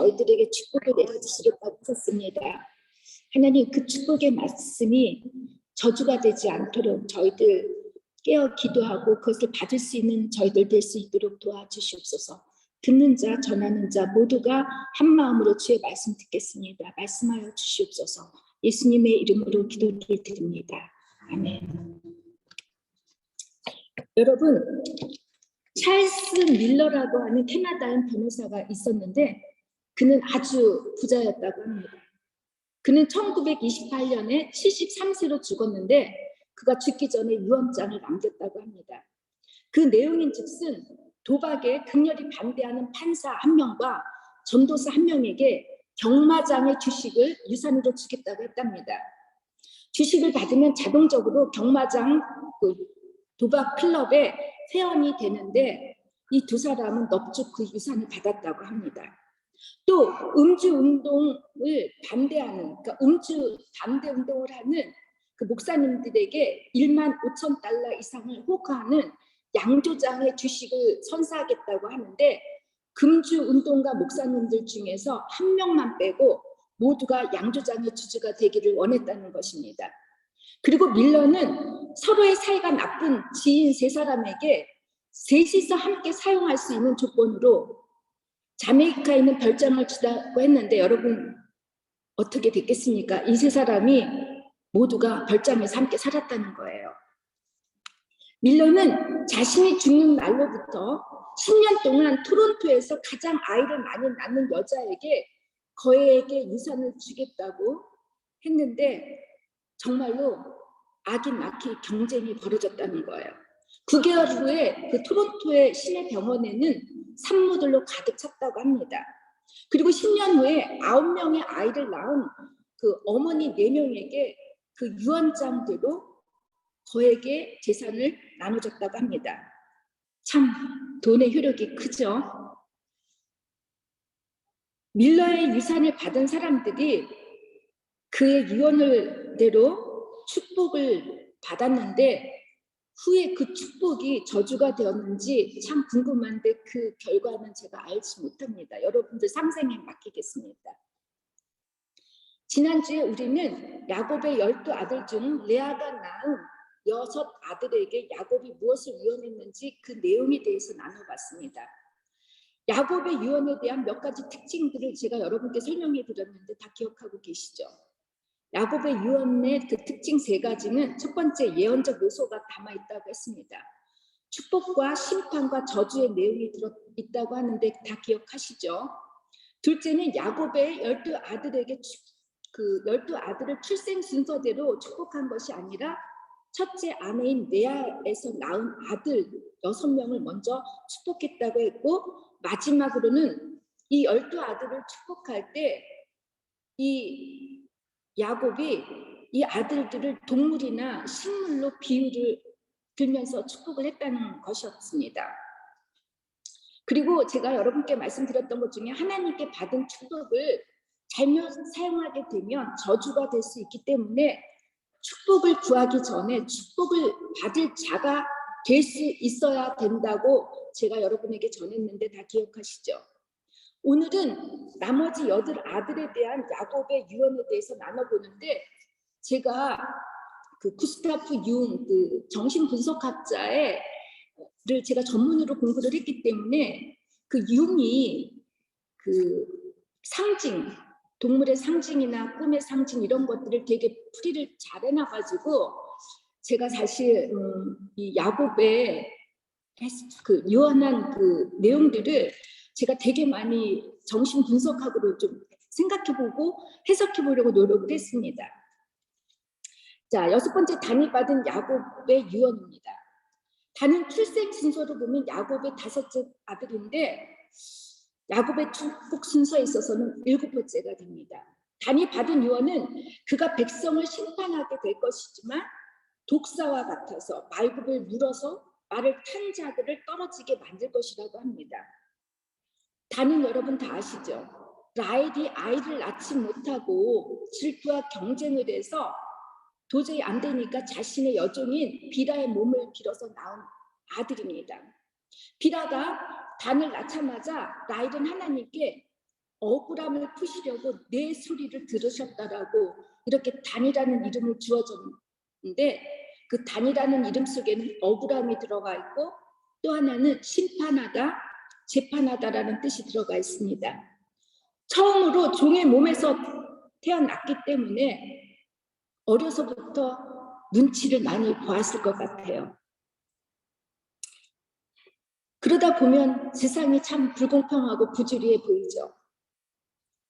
저희들에게 축복을 내려주시겠다고 하셨습니다. 하나님, 그 축복의 말씀이 저주가 되지 않도록 저희들 깨어 기도하고 그것을 받을 수 있는 저희들 될 수 있도록 도와주시옵소서. 듣는 자, 전하는 자 모두가 한 마음으로 주의 말씀 듣겠습니다. 말씀하여 주시옵소서. 예수님의 이름으로 기도를 드립니다. 아멘. 여러분, 찰스 밀러라고 하는 캐나다인 변호사가 있었는데 그는 아주 부자였다고 합니다. 그는 1928년에 73세로 죽었는데 그가 죽기 전에 유언장을 남겼다고 합니다. 그 내용인즉슨 도박에 극렬히 반대하는 판사 한 명과 전도사 한 명에게 경마장의 주식을 유산으로 주겠다고 했답니다. 주식을 받으면 자동적으로 경마장 도박 클럽의 회원이 되는데 이 두 사람은 넙죽 그 유산을 받았다고 합니다. 또 음주 운동을 반대하는, 그러니까 음주 반대 운동을 하는 그 목사님들에게 15,000달러 이상을 호가하는 양조장의 주식을 선사하겠다고 하는데 금주 운동가 목사님들 중에서 한 명만 빼고 모두가 양조장의 주주가 되기를 원했다는 것입니다. 그리고 밀러는 서로의 사이가 나쁜 지인 세 사람에게 셋이서 함께 사용할 수 있는 조건으로 자메이카에 있는 별장을 주라고 했는데 여러분 어떻게 됐겠습니까? 이 세 사람이 모두가 별장에서 함께 살았다는 거예요. 밀러는 자신이 죽는 날로부터 10년 동안 토론토에서 가장 아이를 많이 낳는 여자에게 거액의 유산을 주겠다고 했는데 정말로 아기 낳기 경쟁이 벌어졌다는 거예요. 9개월 후에 그 토론토의 시내 병원에는 산모들로 가득 찼다고 합니다. 그리고 10년 후에 9명의 아이를 낳은 그 어머니 4명에게 그 유언장대로 거액의 재산을 나눠줬다고 합니다. 참 돈의 효력이 크죠. 밀러의 유산을 받은 사람들이 그의 유언대로 축복을 받았는데 후에 그 축복이 저주가 되었는지 참 궁금한데 그 결과는 제가 알지 못합니다. 여러분들 상상에 맡기겠습니다. 지난주에 우리는 야곱의 12아들 중 레아가 낳은 6 아들에게 야곱이 무엇을 유언했는지 그 내용에 대해서 나눠봤습니다. 야곱의 유언에 대한 몇 가지 특징들을 제가 여러분께 설명해 드렸는데 다 기억하고 계시죠? 야곱의 유언의 그 특징 3가지는 첫 번째 예언적 요소가 담아있다고 했습니다. 축복과 심판과 저주의 내용이 들어있다고 하는데 다 기억하시죠? 둘째는 야곱의 12아들에게 그 12아들을 출생 순서대로 축복한 것이 아니라 첫째 아내인 레아에서 낳은 아들 6명을 먼저 축복했다고 했고 마지막으로는 이 12아들을 축복할 때 이 야곱이 이 아들들을 동물이나 식물로 비유를 들면서 축복을 했다는 것이었습니다. 그리고 제가 여러분께 말씀드렸던 것 중에 하나님께 받은 축복을 잘못 사용하게 되면 저주가 될 수 있기 때문에 축복을 구하기 전에 축복을 받을 자가 될 수 있어야 된다고 제가 여러분에게 전했는데 다 기억하시죠? 오늘은 나머지 8아들에 대한 야곱의 유언에 대해서 나눠보는데 제가 그 구스타프 융 그 정신분석학자를 제가 전문으로 공부를 했기 때문에 그 융이 그 상징, 동물의 상징이나 꿈의 상징 이런 것들을 되게 풀이를 잘 해놔가지고 제가 사실 이 야곱의 그 유언한 그 내용들을 제가 되게 많이 정신 분석학으로 좀 생각해보고 해석해보려고 노력을 했습니다. 자, 6번째 단이 받은 야곱의 유언입니다. 단은 출생 순서로 보면 야곱의 5째 아들인데 야곱의 축복 순서에 있어서는 7번째가 됩니다. 단이 받은 유언은 그가 백성을 심판하게 될 것이지만 독사와 같아서 말굽을 물어서 말을 탄 자들을 떨어지게 만들 것이라고 합니다. 단은 여러분 다 아시죠? 라헬이 아이를 낳지 못하고 질투와 경쟁을 해서 도저히 안 되니까 자신의 여종인 비라의 몸을 빌어서 낳은 아들입니다. 비라가 단을 낳자마자 라헬은 하나님께 억울함을 푸시려고 내 소리를 들으셨다라고 이렇게 단이라는 이름을 주어졌는데, 그 단이라는 이름 속에는 억울함이 들어가 있고 또 하나는 심판하다, 재판하다라는 뜻이 들어가 있습니다. 처음으로 종의 몸에서 태어났기 때문에 어려서부터 눈치를 많이 보았을 것 같아요. 그러다 보면 세상이 참 불공평하고 부조리해 보이죠.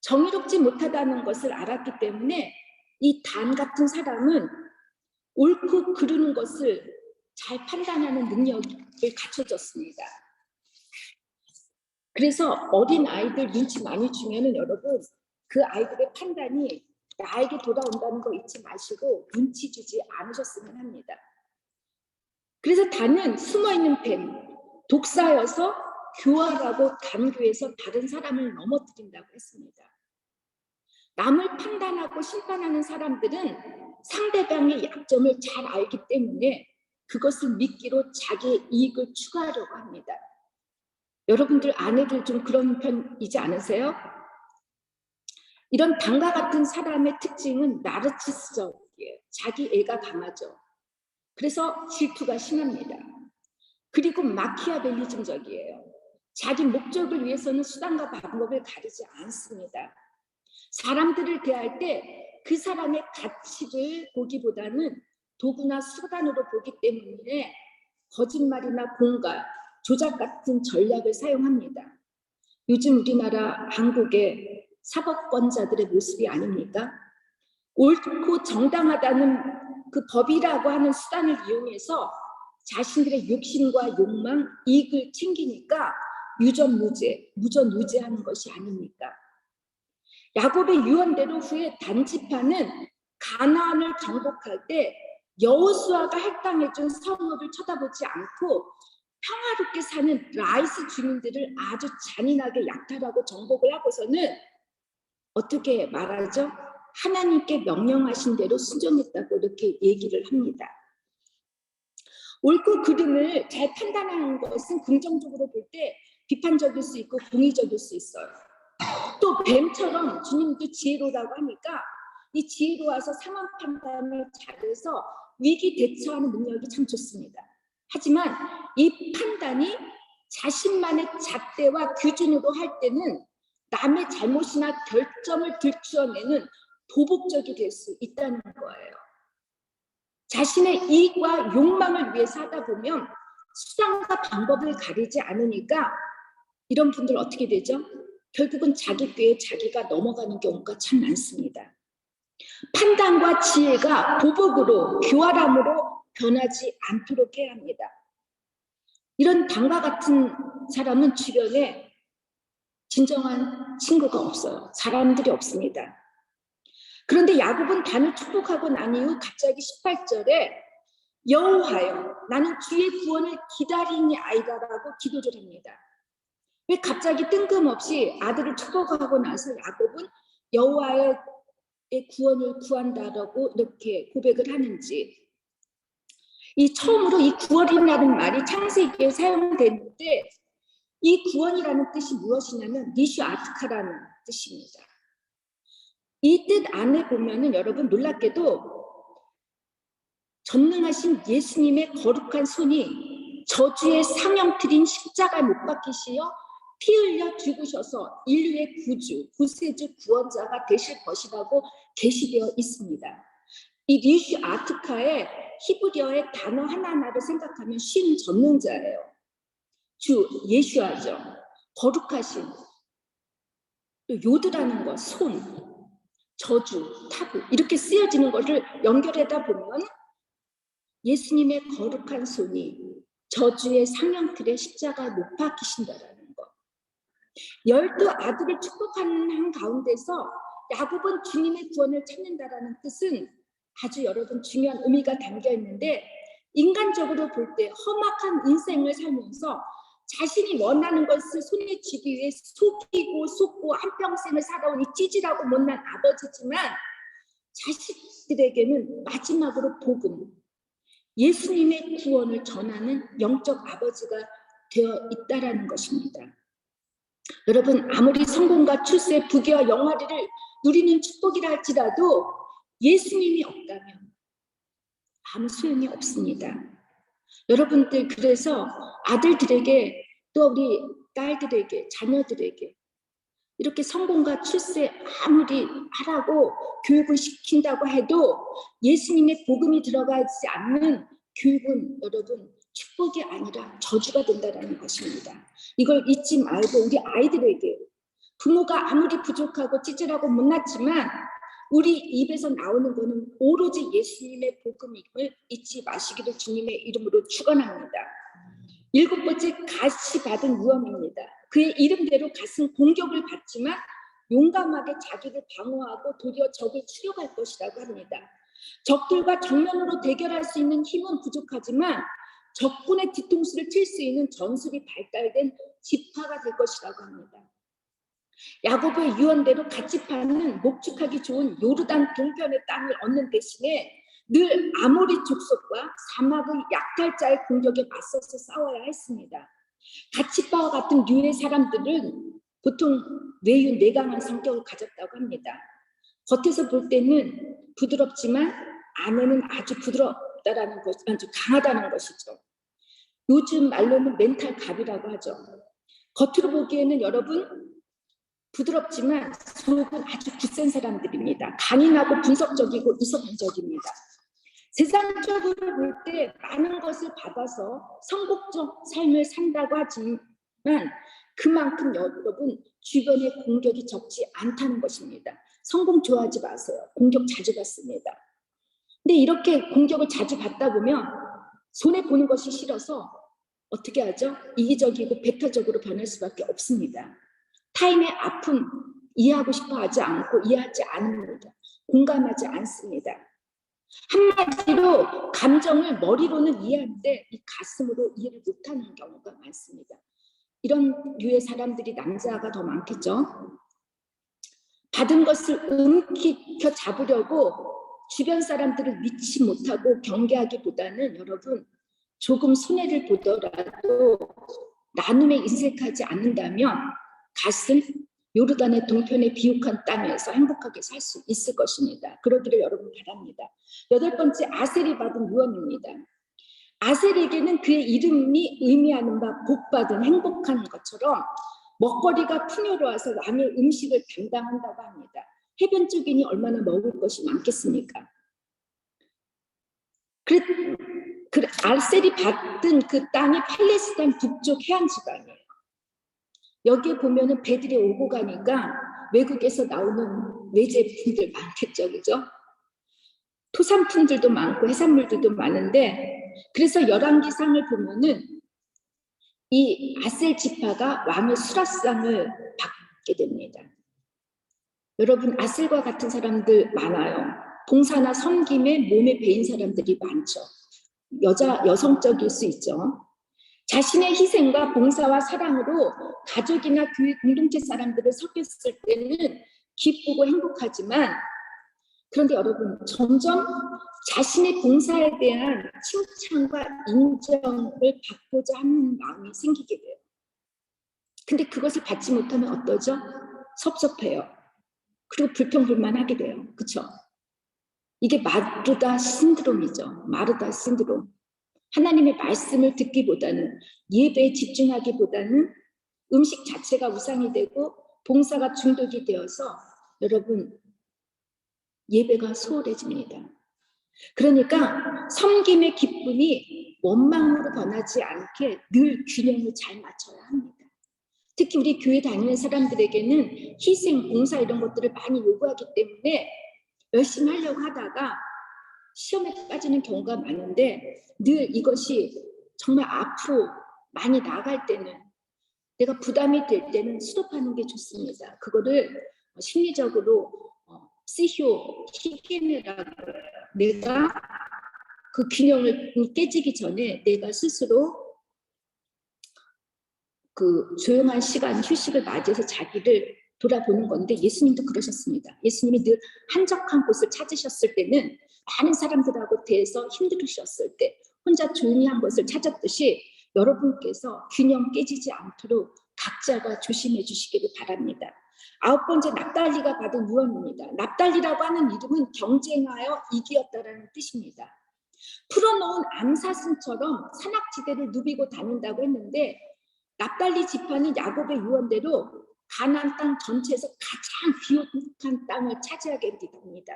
정의롭지 못하다는 것을 알았기 때문에 이 단 같은 사람은 옳고 그르는 것을 잘 판단하는 능력을 갖춰졌습니다. 그래서 어린 아이들 눈치 많이 주면은 여러분, 그 아이들의 판단이 나에게 돌아온다는 거 잊지 마시고 눈치 주지 않으셨으면 합니다. 그래서 단은 숨어있는 뱀, 독사여서 교활하고 단교에서 다른 사람을 넘어뜨린다고 했습니다. 남을 판단하고 심판하는 사람들은 상대방의 약점을 잘 알기 때문에 그것을 미끼로 자기의 이익을 추구하려고 합니다. 여러분들 아내들 좀 그런 편이지 않으세요? 이런 단과 같은 사람의 특징은 나르치스적이에요. 자기 애가 강하죠. 그래서 질투가 심합니다. 그리고 마키아벨리즘적이에요. 자기 목적을 위해서는 수단과 방법을 가리지 않습니다. 사람들을 대할 때 그 사람의 가치를 보기보다는 도구나 수단으로 보기 때문에 거짓말이나 공갈, 조작 같은 전략을 사용합니다. 요즘 우리나라 한국의 사법권자들의 모습이 아닙니까? 옳고 정당하다는 그 법이라고 하는 수단을 이용해서 자신들의 욕심과 욕망, 이익을 챙기니까 유전무죄, 무전유죄하는 것이 아닙니까? 야곱의 유언대로 후에 단지파는 가나안을 정복할 때 여호수아가 할당해준 성읍을 쳐다보지 않고 평화롭게 사는 라이스 주민들을 아주 잔인하게 약탈하고 정복을 하고서는 어떻게 말하죠? 하나님께 명령하신 대로 순종했다고 이렇게 얘기를 합니다. 옳고 그름을 잘 판단하는 것은 긍정적으로 볼 때 비판적일 수 있고 공의적일 수 있어요. 또 뱀처럼 주님도 지혜로라고 하니까 이 지혜로워서 상황 판단을 잘해서 위기 대처하는 능력이 참 좋습니다. 하지만 이 판단이 자신만의 잣대와 기준으로 할 때는 남의 잘못이나 결점을 들추어내는 보복적이 될 수 있다는 거예요. 자신의 이익과 욕망을 위해서 하다 보면 수단과 방법을 가리지 않으니까 이런 분들 어떻게 되죠? 결국은 자기 꾀에 자기가 넘어가는 경우가 참 많습니다. 판단과 지혜가 보복으로, 교활함으로 변하지 않도록 해야 합니다. 이런 단과 같은 사람은 주변에 진정한 친구가 없어요. 사람들이 없습니다. 그런데 야곱은 단을 축복하고 난 이후 갑자기 18절에 여호와여 나는 주의 구원을 기다리니아이다라고 기도를 합니다. 왜 갑자기 뜬금없이 아들을 축복하고 나서 야곱은 여호와의 구원을 구한다라고 이렇게 고백을 하는지, 이 처음으로 이 구원이라는 말이 창세기에 사용되는데 이 구원이라는 뜻이 무엇이냐면 니슈 아트카라는 뜻입니다. 이 뜻 안에 보면은 여러분 놀랍게도 전능하신 예수님의 거룩한 손이 저주의 상형틀인 십자가에 못 박히시어 피 흘려 죽으셔서 인류의 구세주 구원자가 되실 것이라고 계시되어 있습니다. 이 리슈 아트카의 히브리어의 단어 하나하나를 생각하면 신 전능자예요. 주 예슈아죠. 거룩하신, 또 요드라는 것, 손, 저주, 타부 이렇게 쓰여지는 것을 연결하다 보면 예수님의 거룩한 손이 저주의 상형틀에 십자가에 못 박히신다라는 것. 12아들을 축복하는 한 가운데서 야곱은 주님의 구원을 찾는다라는 뜻은 아주 여러분 중요한 의미가 담겨 있는데, 인간적으로 볼 때 험악한 인생을 살면서 자신이 원하는 것을 손에 쥐기 위해 속이고 속고 한평생을 살아온 이 찌질하고 못난 아버지지만 자식들에게는 마지막으로 복음, 예수님의 구원을 전하는 영적 아버지가 되어 있다라는 것입니다. 여러분, 아무리 성공과 출세, 부귀와 영화를 누리는 축복이라 할지라도 예수님이 없다면 아무 소용이 없습니다. 여러분들, 그래서 아들들에게, 또 우리 딸들에게, 자녀들에게 이렇게 성공과 출세 아무리 하라고 교육을 시킨다고 해도 예수님의 복음이 들어가지 않는 교육은 여러분 축복이 아니라 저주가 된다는 것입니다. 이걸 잊지 말고 우리 아이들에게, 부모가 아무리 부족하고 찌질하고 못났지만 우리 입에서 나오는 것은 오로지 예수님의 복음임을 잊지 마시기를 주님의 이름으로 축원합니다. 7번째, 갓이 받은 유언입니다. 그의 이름대로 갓은 공격을 받지만 용감하게 자기를 방어하고 도리어 적을 추격할 것이라고 합니다. 적들과 정면으로 대결할 수 있는 힘은 부족하지만 적군의 뒤통수를 칠 수 있는 전술이 발달된 지파가 될 것이라고 합니다. 야곱의 유언대로 갓지파는 목축하기 좋은 요르단 동편의 땅을 얻는 대신에 늘 아모리 족속과 사막의 약탈 자의 공격에 맞서서 싸워야 했습니다. 갓지파와 같은 류의 사람들은 보통 외유 내강한 성격을 가졌다고 합니다. 겉에서 볼 때는 부드럽지만 안에는 아주 부드럽다라는 것, 아주 강하다는 것이죠. 요즘 말로는 멘탈 갑이라고 하죠. 겉으로 보기에는 여러분 부드럽지만 속은 아주 굳센 사람들입니다. 강인하고 분석적이고 이성적입니다. 세상적으로 볼 때 많은 것을 받아서 성공적 삶을 산다고 하지만 그만큼 여러분 주변의 공격이 적지 않다는 것입니다. 성공 좋아하지 마세요. 공격 자주 받습니다. 근데 이렇게 공격을 자주 받다 보면 손해보는 것이 싫어서 어떻게 하죠? 이기적이고 배타적으로 변할 수밖에 없습니다. 타인의 아픔 이해하고 싶어 하지 않고 이해하지 않습니다. 공감하지 않습니다. 한마디로 감정을 머리로는 이해하는데 이 가슴으로 이해를 못하는 경우가 많습니다. 이런 류의 사람들이 남자가 더 많겠죠. 받은 것을 움켜쥐 잡으려고 주변 사람들을 믿지 못하고 경계하기보다는 여러분 조금 손해를 보더라도 나눔에 인색하지 않는다면 갓은 요르단의 동편의 비옥한 땅에서 행복하게 살 수 있을 것입니다. 그러기를 여러분 바랍니다. 8번째, 아셀이 받은 유언입니다. 아셀에게는 그의 이름이 의미하는 바 복받은 행복한 것처럼 먹거리가 풍요로워서 왕의 음식을 담당한다고 합니다. 해변 쪽이니 얼마나 먹을 것이 많겠습니까? 아셀이 받은 그 땅이 팔레스타인 북쪽 해안 지방이에요. 여기에 보면은 배들이 오고 가니까 외국에서 나오는 외제품들 많겠죠, 그죠? 토산품들도 많고 해산물들도 많은데, 그래서 열왕기상을 보면은 이 아셀 지파가 왕의 수라상을 받게 됩니다. 여러분, 아셀과 같은 사람들 많아요. 봉사나 섬김에 몸에 배인 사람들이 많죠. 여성적일 수 있죠. 자신의 희생과 봉사와 사랑으로 가족이나 교회 공동체 사람들을 섬겼을 때는 기쁘고 행복하지만, 그런데 여러분 점점 자신의 봉사에 대한 칭찬과 인정을 받고자 하는 마음이 생기게 돼요. 근데 그것을 받지 못하면 어떠죠? 섭섭해요. 그리고 불평불만하게 돼요. 그렇죠? 이게 마르다 신드롬이죠. 마르다 신드롬. 하나님의 말씀을 듣기보다는, 예배에 집중하기보다는 음식 자체가 우상이 되고 봉사가 중독이 되어서 여러분 예배가 소홀해집니다. 그러니까 섬김의 기쁨이 원망으로 변하지 않게 늘 균형을 잘 맞춰야 합니다. 특히 우리 교회 다니는 사람들에게는 희생, 봉사 이런 것들을 많이 요구하기 때문에 열심히 하려고 하다가 시험에 빠지는 경우가 많은데, 늘 이것이 정말 앞으로 많이 나갈 때는, 내가 부담이 될 때는 스톱하는 게 좋습니다. 그거를 심리적으로 시효, 희귀라고 해요. 내가 그 균형을 깨지기 전에 내가 스스로 그 조용한 시간, 휴식을 맞이해서 자기를 돌아보는 건데, 예수님도 그러셨습니다. 예수님이 늘 한적한 곳을 찾으셨을 때는 많은 사람들하고 대해서 힘들으셨을 때 혼자 조용히 한 곳을 찾았듯이 여러분께서 균형 깨지지 않도록 각자가 조심해 주시기를 바랍니다. 9번째, 납달리가 받은 유언입니다. 납달리라고 하는 이름은 경쟁하여 이기었다라는 뜻입니다. 풀어놓은 암사슴처럼 산악지대를 누비고 다닌다고 했는데, 납달리 지파는 야곱의 유언대로 가나안 땅 전체에서 가장 비옥한 땅을 차지하게 됩니다.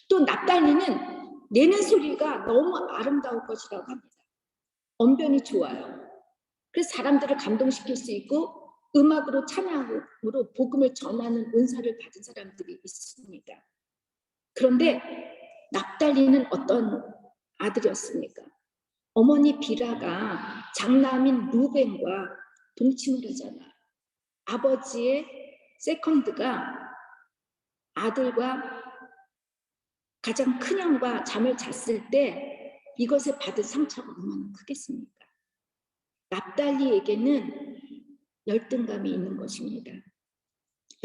또 납달리는 내는 소리가 너무 아름다울 것이라고 합니다. 언변이 좋아요. 그래서 사람들을 감동시킬 수 있고 음악으로 찬양으로 복음을 전하는 은사를 받은 사람들이 있습니다. 그런데 납달리는 어떤 아들이었습니까? 어머니 비라가 장남인 루벤과 동침을 하잖아. 아버지의 세컨드가 아들과 가장 큰 형과 잠을 잤을 때 이것에 받은 상처가 얼마나 크겠습니까? 납달리에게는 열등감이 있는 것입니다.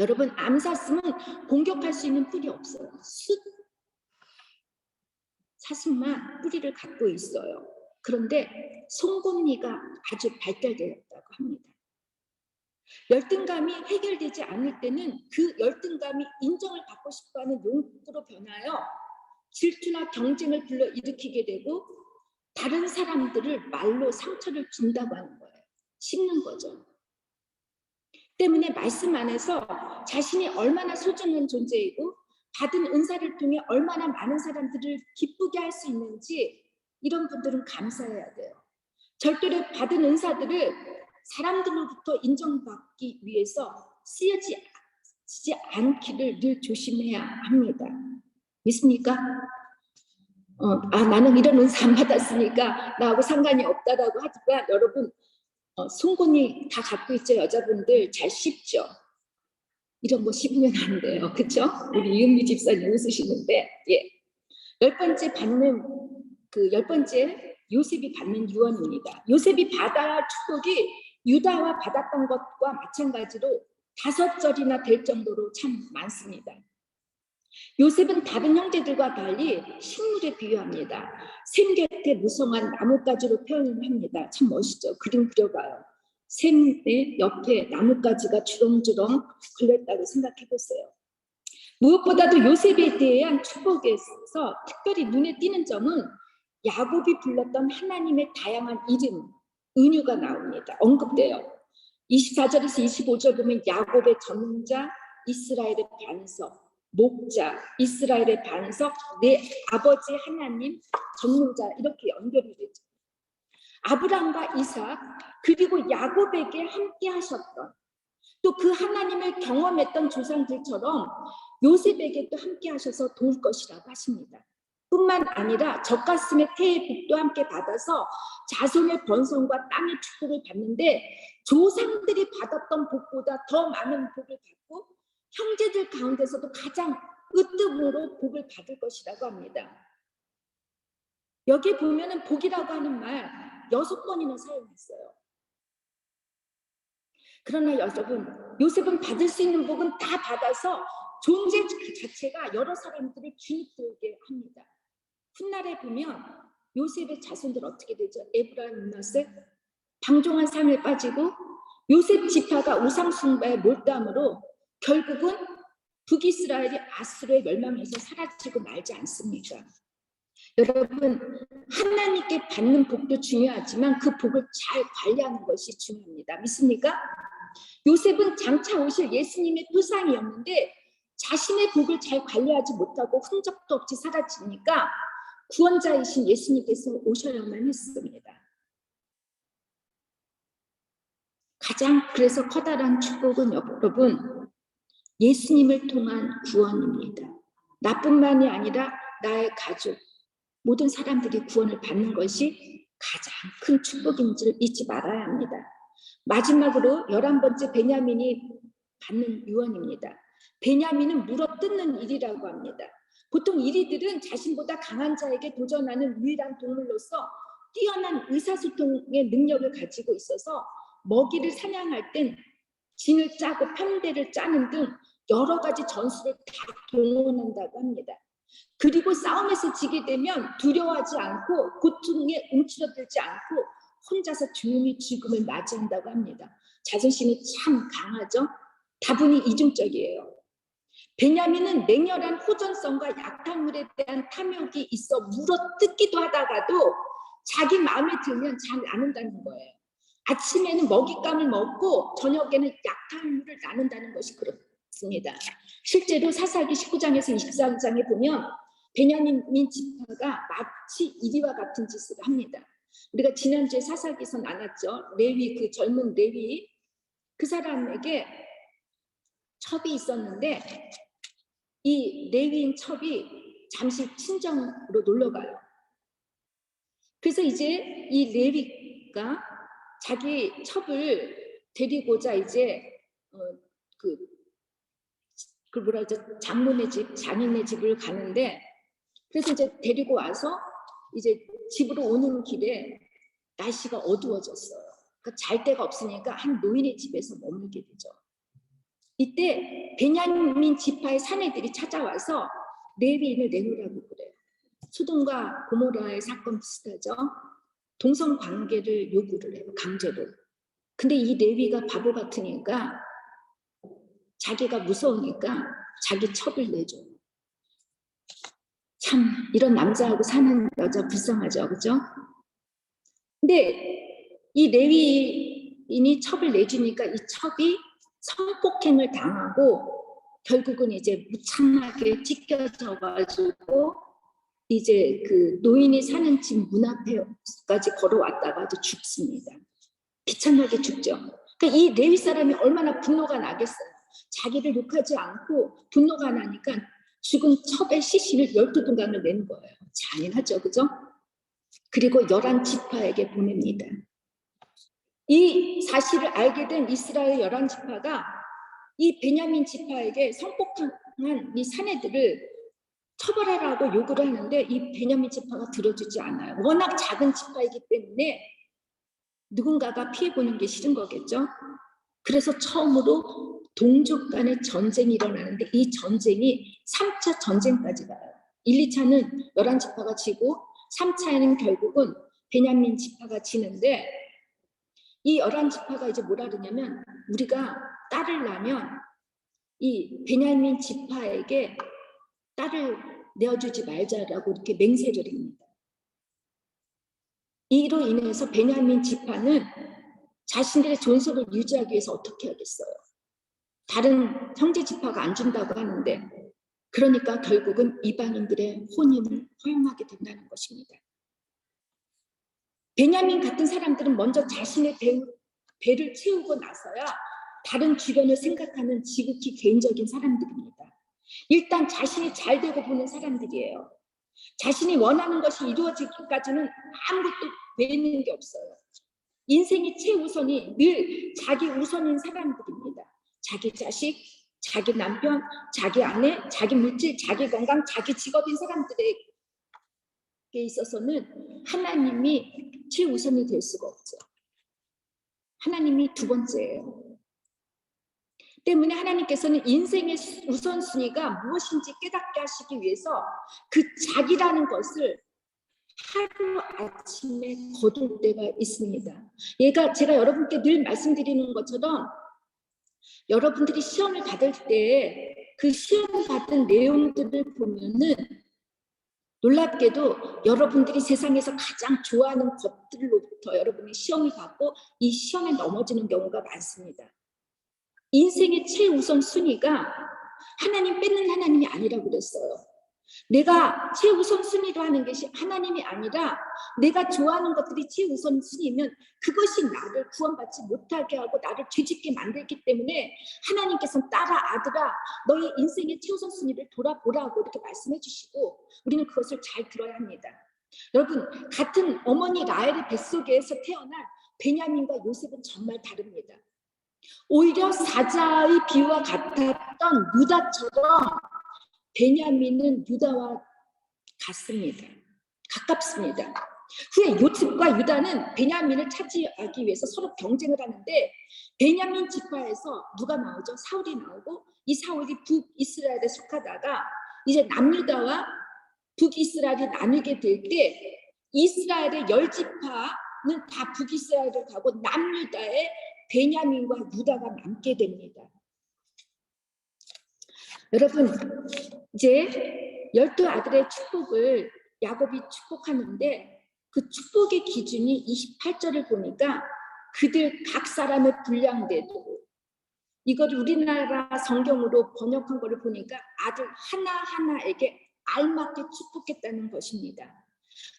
여러분, 암사슴은 공격할 수 있는 뿔이 없어요. 사슴만 뿌리를 갖고 있어요. 그런데 송곳니가 아주 발달되었다고 합니다. 열등감이 해결되지 않을 때는 그 열등감이 인정을 받고 싶어하는 욕구로 변하여 질투나 경쟁을 불러일으키게 되고 다른 사람들을 말로 상처를 준다고 하는 거예요. 씹는 거죠. 때문에 말씀 안에서 자신이 얼마나 소중한 존재이고 받은 은사를 통해 얼마나 많은 사람들을 기쁘게 할 수 있는지 이런 분들은 감사해야 돼요. 절대로 받은 은사들을 사람들로부터 인정받기 위해서 쓰여지지 않기를 늘 조심해야 합니다. 믿습니까? 나는 이런 은사 안 받았으니까 나하고 상관이 없다라고 하지만 여러분, 송곳니 다 갖고 있죠. 여자분들 잘 씹죠. 이런 거 씹으면 안 돼요. 그렇죠? 우리 이은미 집사님 웃으시는데, 예. 10번째 받는 그 10번째 요셉이 받는 유언입니다. 요셉이 받아야 할 축복이 유다와 받았던 것과 마찬가지로 5절이나 될 정도로 참 많습니다. 요셉은 다른 형제들과 달리 식물에 비유합니다. 샘 곁에 무성한 나뭇가지로 표현을 합니다. 참 멋있죠. 그림 그려봐요. 샘의 옆에 나뭇가지가 주렁주렁 걸렸다고 생각해 보세요. 무엇보다도 요셉에 대한 축복에서 특별히 눈에 띄는 점은 야곱이 불렀던 하나님의 다양한 이름, 은유가 나옵니다. 언급돼요. 24절에서 25절 보면 야곱의 전능자, 이스라엘의 반석, 목자, 이스라엘의 반석, 내 아버지 하나님, 전능자 이렇게 연결이 되죠. 아브람과 이삭 그리고 야곱에게 함께 하셨던 또 그 하나님을 경험했던 조상들처럼 요셉에게 또 함께 하셔서 도울 것이라고 하십니다. 뿐만 아니라 젖가슴의 태의 복도 함께 받아서 자손의 번성과 땅의 축복을 받는데 조상들이 받았던 복보다 더 많은 복을 받고 형제들 가운데서도 가장 으뜸으로 복을 받을 것이라고 합니다. 여기 보면은 복이라고 하는 말 6번이나 사용했어요. 그러나 여러분, 요셉은 받을 수 있는 복은 다 받아서 존재 자체가 여러 사람들을 주눅들게 합니다. 훗날에 보면 요셉의 자손들 어떻게 되죠? 에브라임, 므낫세 방종한 삶에 빠지고 요셉 지파가 우상숭배에 몰두함으로 결국은 북이스라엘이 아수르에 멸망해서 사라지고 말지 않습니까? 여러분, 하나님께 받는 복도 중요하지만 그 복을 잘 관리하는 것이 중요합니다. 믿습니까? 요셉은 장차 오실 예수님의 표상이었는데 자신의 복을 잘 관리하지 못하고 흔적도 없이 사라지니까 구원자이신 예수님께서 오셔야만 했습니다. 가장 그래서 커다란 축복은 여러분, 예수님을 통한 구원입니다. 나뿐만이 아니라 나의 가족, 모든 사람들이 구원을 받는 것이 가장 큰 축복인 줄 잊지 말아야 합니다. 마지막으로 11번째 베냐민이 받는 유언입니다. 베냐민은 물어뜯는 일이라고 합니다. 보통 이리들은 자신보다 강한 자에게 도전하는 유일한 동물로서 뛰어난 의사소통의 능력을 가지고 있어서 먹이를 사냥할 땐 진을 짜고 편대를 짜는 등 여러 가지 전술을 다 동원한다고 합니다. 그리고 싸움에서 지게 되면 두려워하지 않고 고통에 움츠러들지 않고 혼자서 조용히 죽음을 맞이한다고 합니다. 자존심이 참 강하죠. 다분히 이중적이에요. 베냐민은 맹렬한 호전성과 약탈물에 대한 탐욕이 있어 물어뜯기도 하다가도 자기 마음에 들면 잘 나눈다는 거예요. 아침에는 먹잇감을 먹고 저녁에는 약탈물을 나눈다는 것이 그렇습니다. 실제로 사사기 19장에서 24장에 보면 베냐민 지파가 마치 이리와 같은 짓을 합니다. 우리가 지난주에 사사기에서 나눴죠. 레위, 그 젊은 레위, 그 사람에게 첩이 있었는데 이 레위인 첩이 잠시 친정으로 놀러 가요. 그래서 이제 이 레위가 자기 첩을 데리고자 이제 그 뭐라 그러죠? 장모네 집, 장인네 집을 가는데, 그래서 이제 데리고 와서 이제 집으로 오는 길에 날씨가 어두워졌어요. 그러니까 잘 데가 없으니까 한 노인의 집에서 머물게 되죠. 이때 베냐민 지파의 사내들이 찾아와서 레위인을 내놓으라고 그래요. 소돔과 고모라의 사건 비슷하죠. 동성 관계를 요구를 해요. 강제로. 근데 이 레위가 바보 같으니까 자기가 무서우니까 자기 첩을 내줘. 참 이런 남자하고 사는 여자 불쌍하죠. 그죠? 근데 이 레위인이 첩을 내주니까 이 첩이 성폭행을 당하고 결국은 이제 무참하게 찢겨져가지고 이제 그 노인이 사는 집 문 앞에까지 걸어왔다가 아주 죽습니다. 비참하게 죽죠. 그러니까 이 레위 사람이 얼마나 분노가 나겠어요. 자기를 욕하지 않고 분노가 나니까 죽은 첩의 시신을 12동강을 낸 거예요. 잔인하죠. 그죠? 그리고 11지파에게 보냅니다. 이 사실을 알게 된 이스라엘 11지파가 이 베냐민 지파에게 성폭행한 이 사내들을 처벌하라고 요구를 하는데 이 베냐민 지파가 들어주지 않아요. 워낙 작은 지파이기 때문에 누군가가 피해보는 게 싫은 거겠죠. 그래서 처음으로 동족 간의 전쟁이 일어나는데 이 전쟁이 3차 전쟁까지 가요. 1, 2차는 11지파가 지고 3차에는 결국은 베냐민 지파가 지는데 이 11지파가 이제 뭐라 그러냐면 우리가 딸을 낳으면 이 베냐민 지파에게 딸을 내어주지 말자라고 이렇게 맹세를 합니다. 이로 인해서 베냐민 지파는 자신들의 존속을 유지하기 위해서 어떻게 하겠어요? 다른 형제 지파가 안 준다고 하는데 그러니까 결국은 이방인들의 혼인을 허용하게 된다는 것입니다. 베냐민 같은 사람들은 먼저 자신의 배를 채우고 나서야 다른 주변을 생각하는 지극히 개인적인 사람들입니다. 일단 자신이 잘 되고 보는 사람들이에요. 자신이 원하는 것이 이루어지기까지는 아무것도 외는 게 없어요. 인생의 최우선이 늘 자기 우선인 사람들입니다. 자기 자식, 자기 남편, 자기 아내, 자기 물질, 자기 건강, 자기 직업인 사람들에게 있어서는 하나님이 최우선이 될 수가 없죠. 하나님이 두 번째예요. 때문에 하나님께서는 인생의 우선순위가 무엇인지 깨닫게 하시기 위해서 그 자기라는 것을 하루아침에 거둘 때가 있습니다. 제가 여러분께 늘 말씀드리는 것처럼 여러분들이 시험을 받을 때 그 시험 받은 내용들을 보면은 놀랍게도 여러분들이 세상에서 가장 좋아하는 것들로부터 여러분이 시험을 받고 이 시험에 넘어지는 경우가 많습니다. 인생의 최우선 순위가 하나님 뺏는 하나님이 아니라고 그랬어요. 내가 최우선 순위로 하는 것이 하나님이 아니라 내가 좋아하는 것들이 최우선 순위면 그것이 나를 구원받지 못하게 하고 나를 죄짓게 만들기 때문에 하나님께서는 딸아 아들아 너의 인생의 최우선 순위를 돌아보라고 이렇게 말씀해 주시고 우리는 그것을 잘 들어야 합니다. 여러분 같은 어머니 라헬의 뱃속에서 태어난 베냐민과 요셉은 정말 다릅니다. 오히려 사자의 비유와 같았던 유다처럼 베냐민은 유다와 같습니다. 가깝습니다. 후에 요셉과 유다는 베냐민을 차지하기 위해서 서로 경쟁을 하는데 베냐민 지파에서 누가 나오죠? 사울이 나오고 이 사울이 북이스라엘에 속하다가 이제 남유다와 북이스라엘이 나뉘게 될 때 이스라엘의 10지파는 다 북이스라엘을 가고 남유다의 베냐민과 유다가 남게 됩니다. 여러분, 이제 12아들의 축복을 야곱이 축복하는데 그 축복의 기준이 28절을 보니까 그들 각 사람의 분량대로, 이걸 우리나라 성경으로 번역한 거를 보니까 아들 하나하나에게 알맞게 축복했다는 것입니다.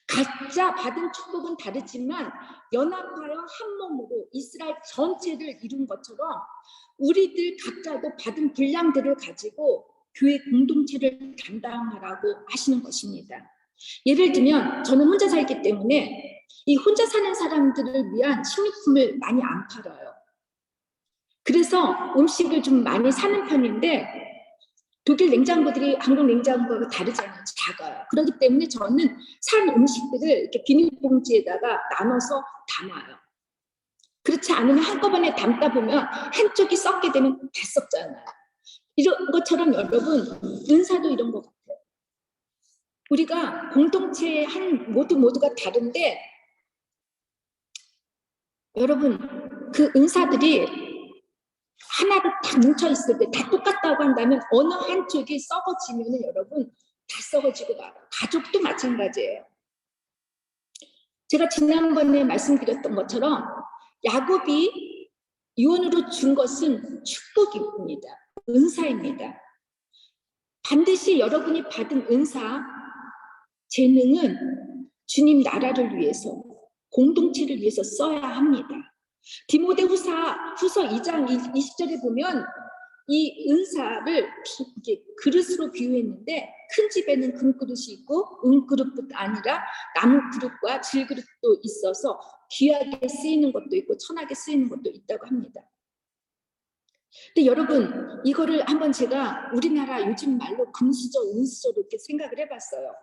각자 받은 축복은 다르지만 연합하여 한 몸으로 이스라엘 전체를 이룬 것처럼 우리들 각자도 받은 분량들을 가지고 교회 공동체를 담당하라고 하시는 것입니다. 예를 들면 저는 혼자 살기 때문에 이 혼자 사는 사람들을 위한 식료품을 많이 안 팔아요. 그래서 음식을 좀 많이 사는 편인데 독일 냉장고들이 한국 냉장고하고 다르잖아요. 작아요. 그렇기 때문에 저는 산 음식들을 이렇게 비닐봉지에다가 나눠서 담아요. 그렇지 않으면 한꺼번에 담다 보면 한쪽이 썩게 되면 다 썩잖아요. 이런 것처럼 여러분, 은사도 이런 것 같아요. 우리가 공동체의 한 모두가 다른데 여러분, 그 은사들이 하나로 딱 뭉쳐있을 때 다 똑같다고 한다면 어느 한쪽이 썩어지면 여러분 다 썩어지고 말아요. 가족도 마찬가지예요. 제가 지난번에 말씀드렸던 것처럼 야곱이 유언으로 준 것은 축복입니다. 은사입니다. 반드시 여러분이 받은 은사, 재능은 주님 나라를 위해서, 공동체를 위해서 써야 합니다. 디모데후서 2장 20절에 보면 이 은사를 그릇으로 비유했는데 큰 집에는 금그릇이 있고 은그릇뿐 아니라 나무 그릇과 질그릇도 있어서 귀하게 쓰이는 것도 있고 천하게 쓰이는 것도 있다고 합니다. 근데 여러분, 이거를 한번 제가 우리나라 요즘 말로 금수저, 은수저로 이렇게 생각을 해봤어요.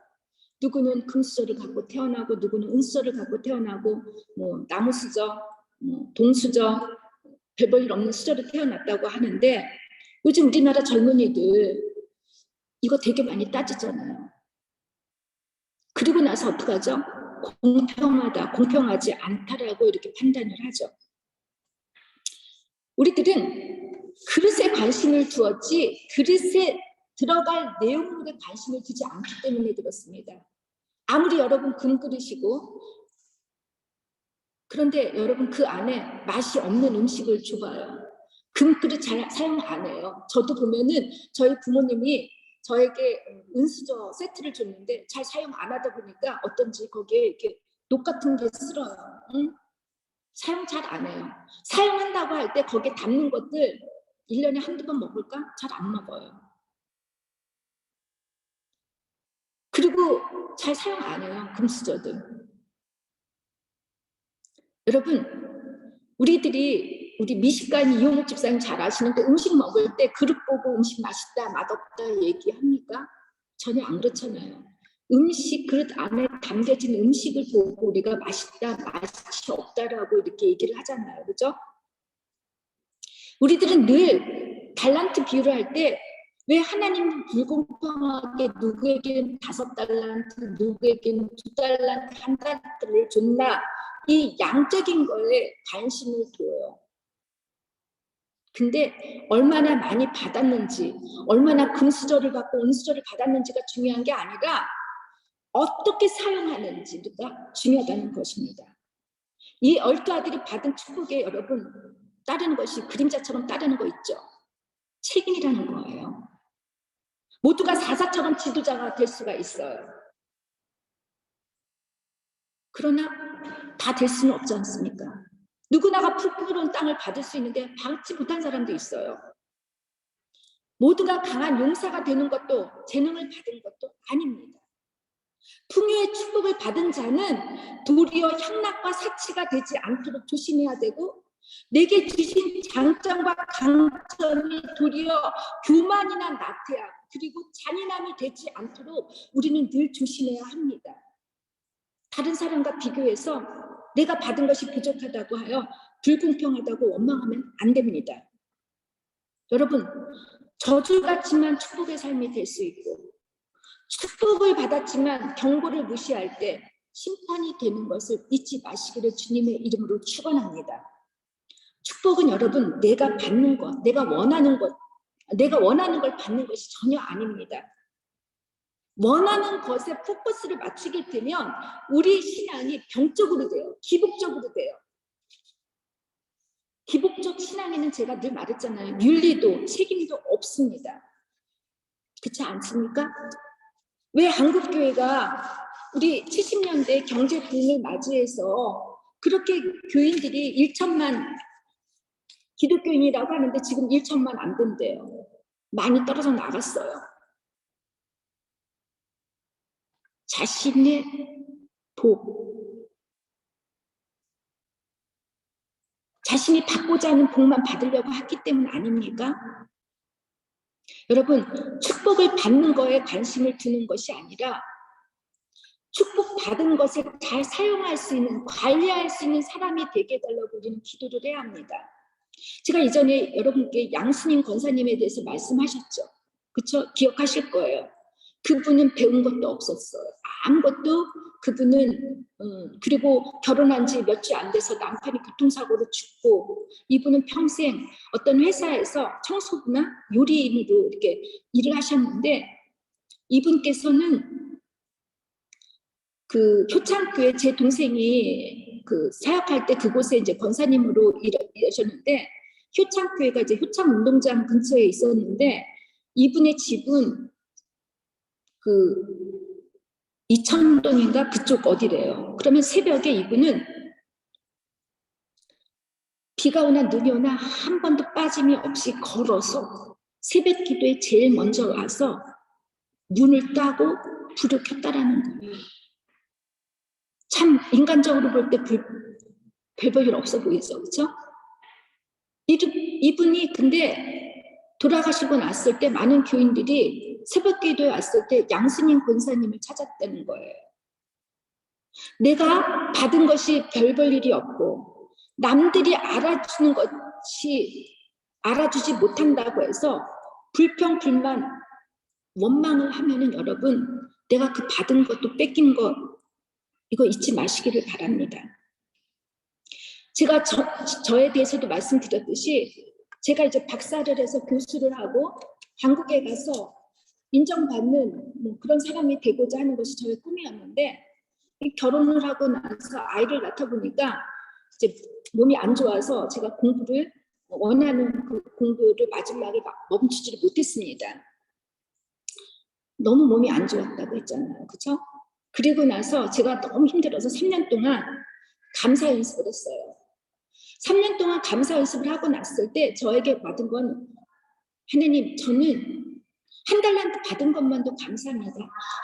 누구는 금수저를 갖고 태어나고 누구는 은수저를 갖고 태어나고 뭐 나무수저, 동수저, 별볼일 없는 수저로 태어났다고 하는데 요즘 우리나라 젊은이들 이거 되게 많이 따지잖아요. 그리고 나서 어떡하죠? 공평하다, 공평하지 않다라고 이렇게 판단을 하죠. 우리들은 그릇에 관심을 두었지 그릇에 들어갈 내용물에 관심을 두지 않기 때문에 그렇습니다. 아무리 여러분 금그릇이고 그런데 여러분 그 안에 맛이 없는 음식을 줘봐요. 금그릇 잘 사용 안 해요. 저도 보면은 저희 부모님이 저에게 은수저 세트를 줬는데 잘 사용 안 하다 보니까 어떤지 거기에 이렇게 녹 같은 게 쓸어요. 응? 사용 잘 안 해요. 사용한다고 할 때 거기에 담는 것들 1년에 한두 번 먹을까? 잘 안 먹어요. 그리고 잘 사용 안 해요. 금수저들. 여러분, 우리 미식가인 이용욱 집사님 잘 아시는데 음식 먹을 때 그릇 보고 음식 맛있다, 맛없다 얘기합니까? 전혀 안 그렇잖아요. 음식 그릇 안에 담겨진 음식을 보고 우리가 맛있다, 맛이 없다라고 이렇게 얘기를 하잖아요. 그죠? 우리들은 늘 달란트 비유를 할 때 왜 하나님은 불공평하게 누구에게는 5달란트, 누구에게는 2달란트, 1달란트를 줬나? 이 양적인 거에 관심을 둬요. 근데 얼마나 많이 받았는지, 얼마나 금수저를 받고 은수저를 받았는지가 중요한 게 아니라 어떻게 사용하는지가 중요하다는 것입니다. 이 12아들이 받은 축복에 여러분 따르는 것이 그림자처럼 따르는 거 있죠. 책임이라는 거예요. 모두가 사사처럼 지도자가 될 수가 있어요. 그러나 다 될 수는 없지 않습니까? 누구나가 푸르른 땅을 받을 수 있는데 받지 못한 사람도 있어요. 모두가 강한 용사가 되는 것도 재능을 받은 것도 아닙니다. 풍요의 축복을 받은 자는 도리어 향락과 사치가 되지 않도록 조심해야 되고 내게 주신 장점과 강점이 도리어 교만이나 나태함 그리고 잔인함이 되지 않도록 우리는 늘 조심해야 합니다. 다른 사람과 비교해서 내가 받은 것이 부족하다고 하여 불공평하다고 원망하면 안 됩니다. 여러분, 저주 같지만 축복의 삶이 될 수 있고 축복을 받았지만 경고를 무시할 때 심판이 되는 것을 잊지 마시기를 주님의 이름으로 축원합니다. 축복은 여러분 내가 받는 것, 내가 원하는 걸 받는 것이 전혀 아닙니다. 원하는 것에 포커스를 맞추게 되면 우리 신앙이 병적으로 돼요. 기복적으로 돼요. 기복적 신앙에는 제가 늘 말했잖아요. 윤리도 책임도 없습니다. 그렇지 않습니까? 왜 한국교회가 우리 70년대 경제붐을 맞이해서 그렇게 교인들이 1천만 기독교인이라고 하는데 지금 1천만 안 된대요. 많이 떨어져 나갔어요. 자신의 복, 자신이 받고자 하는 복만 받으려고 했기 때문 아닙니까? 여러분, 축복을 받는 거에 관심을 두는 것이 아니라 축복받은 것을 잘 사용할 수 있는, 관리할 수 있는 사람이 되게 해달라고 우리는 기도를 해야 합니다. 제가 이전에 여러분께 양순임 권사님에 대해서 말씀하셨죠. 그쵸? 기억하실 거예요. 그분은 배운 것도 없었어요. 아무것도. 그분은 그리고 결혼한 지 몇 주 안 돼서 남편이 교통사고로 죽고, 이분은 평생 어떤 회사에서 청소부나 요리인으로 이렇게 일을 하셨는데, 이분께서는 그 효창교회 제 동생이 그 사역할 때 그곳에 이제 권사님으로 일하셨는데, 효창교회가 이제 효창운동장 근처에 있었는데, 이분의 집은 그 이천동인가 그쪽 어디래요. 그러면 새벽에 이분은 비가 오나 눈이 오나 한 번도 빠짐이 없이 걸어서 새벽 기도에 제일 먼저 와서 문을 따고 불을 켰다라는 거예요. 참 인간적으로 볼 때 별 볼일 없어 보이죠, 그렇죠? 이분이 근데 돌아가시고 났을 때 많은 교인들이 새벽 기도에 왔을 때 양스님 권사님을 찾았다는 거예요. 내가 받은 것이 별 볼 일이 없고 남들이 알아주는 것이 알아주지 못한다고 해서 불평, 불만, 원망을 하면은 여러분, 내가 그 받은 것도 뺏긴 것, 이거 잊지 마시기를 바랍니다. 제가 저에 대해서도 말씀드렸듯이 제가 이제 박사를 해서 교수를 하고 한국에 가서 인정받는 뭐 그런 사람이 되고자 하는 것이 저의 꿈이었는데, 결혼을 하고 나서 아이를 낳다 보니까 이제 몸이 안 좋아서 제가 공부를 원하는 그 공부를 마지막에 멈추지를 못했습니다. 너무 몸이 안 좋았다고 했잖아요. 그렇죠? 그리고 나서 제가 너무 힘들어서 3년 동안 감사 연습을 했어요. 3년 동안 감사 연습을 하고 났을 때 저에게 받은 건, 하나님, 저는 한 달란트 받은 것만도 감사합니다.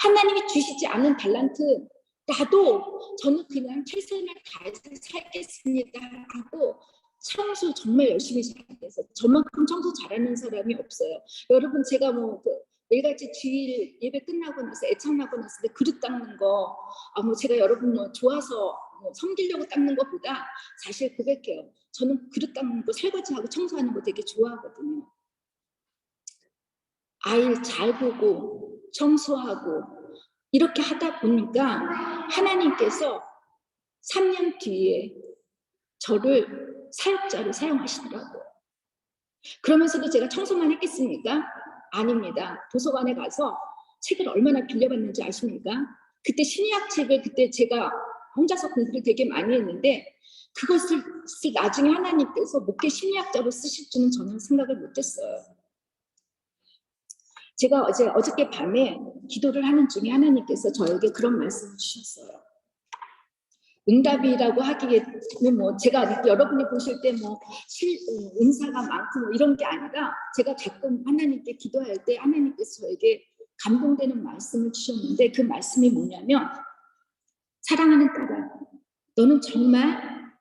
하나님이 주시지 않은 달란트 나도 저는 그냥 최선을 다해서 살겠습니다 하고 청소 정말 열심히 잘해서 저만큼 청소 잘하는 사람이 없어요. 여러분, 제가 뭐 매일같이 주일 예배 끝나고 나서 애창나고 났을 때 그릇 닦는 거, 뭐 제가 여러분 뭐 좋아서 뭐 섬기려고 닦는 것보다 사실 고백해요. 저는 그릇 닦는 거, 설거지하고 청소하는 거 되게 좋아하거든요. 아이를 잘 보고 청소하고 이렇게 하다 보니까 하나님께서 3년 뒤에 저를 사역자로 사용하시더라고요. 그러면서도 제가 청소만 했겠습니까? 아닙니다. 도서관에 가서 책을 얼마나 빌려봤는지 아십니까? 그때 심리학 책을 그때 제가 혼자서 공부를 되게 많이 했는데 그것을 나중에 하나님께서 목회 심리학자로 쓰실 줄은 저는 생각을 못했어요. 제가 어저께 밤에 기도를 하는 중에 하나님께서 저에게 그런 말씀을 주셨어요. 응답이라고 하기에는 뭐 제가 여러분이 보실 때 뭐 은사가 많고 뭐 이런 게 아니라 제가 가끔 하나님께 기도할 때 하나님께서 저에게 감동되는 말씀을 주셨는데, 그 말씀이 뭐냐면, 사랑하는 딸아, 너는 정말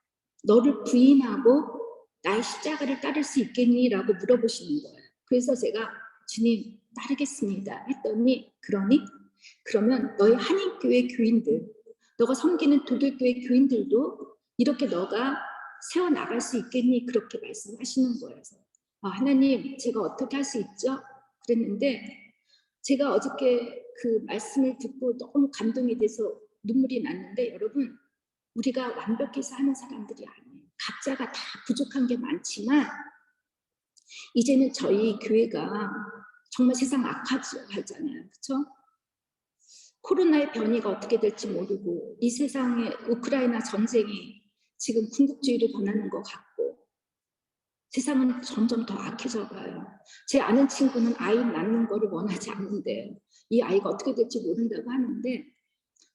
너를 부인하고 나의 십자가를 따를 수 있겠니? 라고 물어보시는 거예요. 그래서 제가 주님 따르겠습니다 했더니, 그러면 너희 한인교회 교인들, 너가 섬기는 독일교회 교인들도 이렇게 너가 세워나갈 수 있겠니? 그렇게 말씀하시는 거예요. 하나님, 제가 어떻게 할 수 있죠? 그랬는데 제가 어저께 그 말씀을 듣고 너무 감동이 돼서 눈물이 났는데, 여러분, 우리가 완벽해서 하는 사람들이 아니에요. 각자가 다 부족한 게 많지만 이제는 저희 교회가 정말 세상 악화하잖아요. 그렇죠? 코로나의 변이가 어떻게 될지 모르고 이 세상에 우크라이나 전쟁이 지금 군국주의로 변하는 것 같고 세상은 점점 더 악해져 가요. 제 아는 친구는 아이 낳는 거를 원하지 않는데요. 이 아이가 어떻게 될지 모른다고 하는데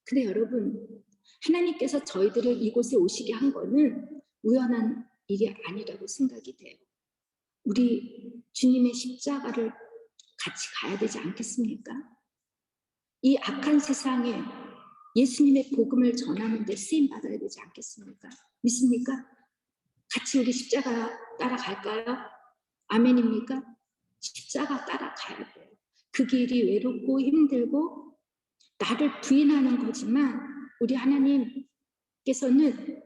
근데 여러분 하나님께서 저희들을 이곳에 오시게 한 거는 우연한 일이 아니라고 생각이 돼요. 우리 주님의 십자가를 같이 가야 되지 않겠습니까? 이 악한 세상에 예수님의 복음을 전하는 데 쓰임 받아야 되지 않겠습니까? 믿습니까? 같이 우리 십자가 따라갈까요? 아멘입니까? 십자가 따라가야 돼요. 그 길이 외롭고 힘들고 나를 부인하는 거지만 우리 하나님께서는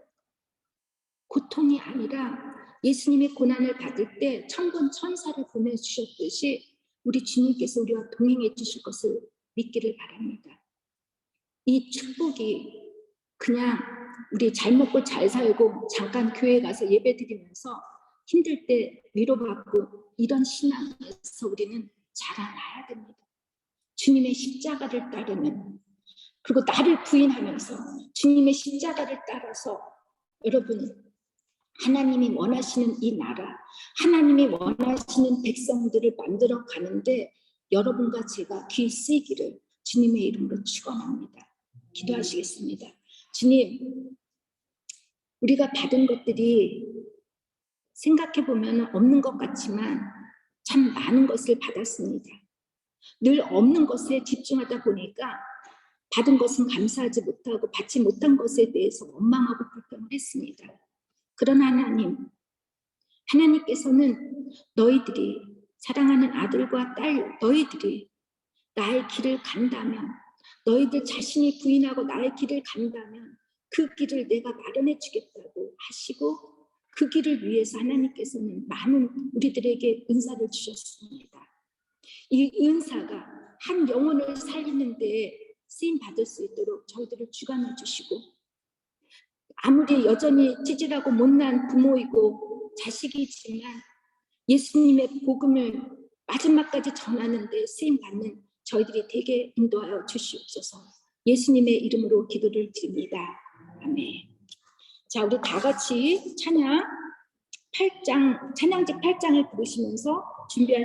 고통이 아니라 예수님의 고난을 받을 때 천군 천사를 보내주셨듯이 우리 주님께서 우리와 동행해 주실 것을 믿기를 바랍니다. 이 축복이 그냥 우리 잘 먹고 잘 살고 잠깐 교회 가서 예배 드리면서 힘들 때 위로받고 이런 신앙에서 우리는 자라나야 됩니다. 주님의 십자가를 따르면 그리고 나를 부인하면서 주님의 십자가를 따라서 여러분 하나님이 원하시는 이 나라 하나님이 원하시는 백성들을 만들어 가는데 여러분과 제가 귀 쓰기를 주님의 이름으로 축원합니다. 기도하시겠습니다. 주님, 우리가 받은 것들이 생각해보면 없는 것 같지만 참 많은 것을 받았습니다. 늘 없는 것에 집중하다 보니까 받은 것은 감사하지 못하고 받지 못한 것에 대해서 원망하고 불평을 했습니다. 그러나 하나님께서는 너희들이 사랑하는 아들과 딸 너희들이 나의 길을 간다면 너희들 자신이 부인하고 나의 길을 간다면 그 길을 내가 마련해 주겠다고 하시고 그 길을 위해서 하나님께서는 많은 우리들에게 은사를 주셨습니다. 이 은사가 한 영혼을 살리는 데 쓰임 받을 수 있도록 저희들을 주관해 주시고 아무리 여전히 찌질하고 못난 부모이고 자식이지만 예수님의 복음을 마지막까지 전하는 데 쓰임 받는 저희들이 되게 인도하여 주시옵소서. 예수님의 이름으로 기도를 드립니다. 아멘. 자, 우리 다 같이 찬양집 8장을 부르시면서 준비할